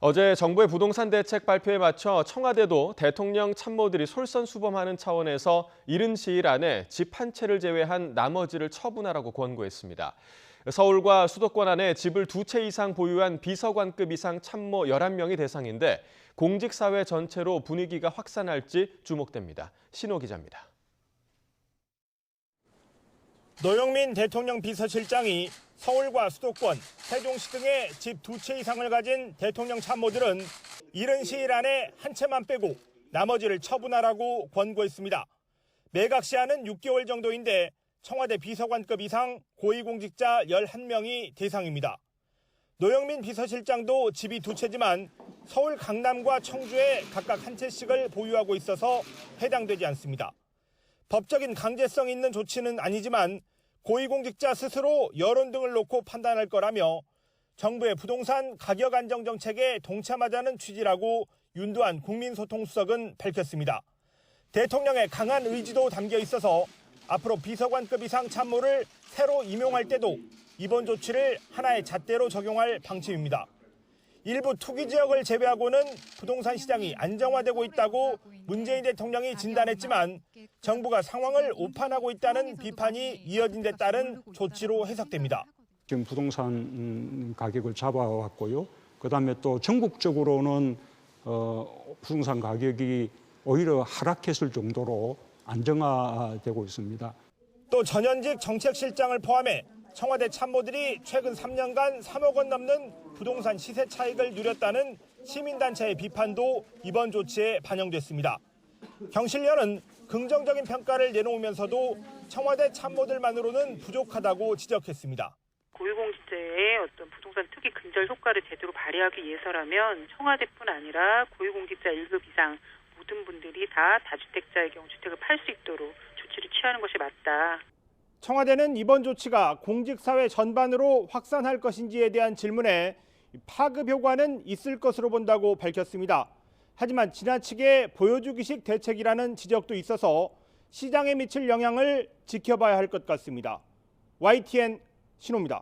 어제 정부의 부동산 대책 발표에 맞춰 청와대도 대통령 참모들이 솔선수범하는 차원에서 이른 시일 안에 집 한 채를 제외한 나머지를 처분하라고 권고했습니다. 서울과 수도권 안에 집을 2채 이상 보유한 비서관급 이상 참모 11명이 대상인데 공직사회 전체로 분위기가 확산할지 주목됩니다. 신호 기자입니다. 노영민 대통령 비서실장이 서울과 수도권, 세종시 등의 집 2채 이상을 가진 대통령 참모들은 이른 시일 안에 한 채만 빼고 나머지를 처분하라고 권고했습니다. 매각 시한은 6개월 정도인데 청와대 비서관급 이상 고위공직자 11명이 대상입니다. 노영민 비서실장도 집이 2채지만 서울 강남과 청주에 각각 한 채씩을 보유하고 있어서 해당되지 않습니다. 법적인 강제성 있는 조치는 아니지만 고위공직자 스스로 여론 등을 놓고 판단할 거라며 정부의 부동산 가격 안정 정책에 동참하자는 취지라고 윤두한 국민소통수석은 밝혔습니다. 대통령의 강한 의지도 담겨 있어서 앞으로 비서관급 이상 참모를 새로 임용할 때도 이번 조치를 하나의 잣대로 적용할 방침입니다. 일부 투기 지역을 제외하고는 부동산 시장이 안정화되고 있다고 문재인 대통령이 진단했지만 정부가 상황을 오판하고 있다는 비판이 이어진 데 따른 조치로 해석됩니다. 지금 부동산 가격을 잡아왔고요. 그다음에 또 전국적으로는 부동산 가격이 오히려 하락했을 정도로 안정화되고 있습니다. 또 전현직 정책실장을 포함해 청와대 참모들이 최근 3년간 3억 원 넘는 부동산 시세 차익을 누렸다는 시민단체의 비판도 이번 조치에 반영됐습니다. 경실련은 긍정적인 평가를 내놓으면서도 청와대 참모들만으로는 부족하다고 지적했습니다. 고위공직자의 어떤 부동산 투기 근절 효과를 제대로 발휘하기 위해서라면 청와대뿐 아니라 고위공직자 1급 이상 모든 분들이 다 다주택자의 경우 주택을 팔 수 있도록 조치를 취하는 것이 맞다. 청와대는 이번 조치가 공직사회 전반으로 확산할 것인지에 대한 질문에 파급 효과는 있을 것으로 본다고 밝혔습니다. 하지만 지나치게 보여주기식 대책이라는 지적도 있어서 시장에 미칠 영향을 지켜봐야 할 것 같습니다. YTN 신호입니다.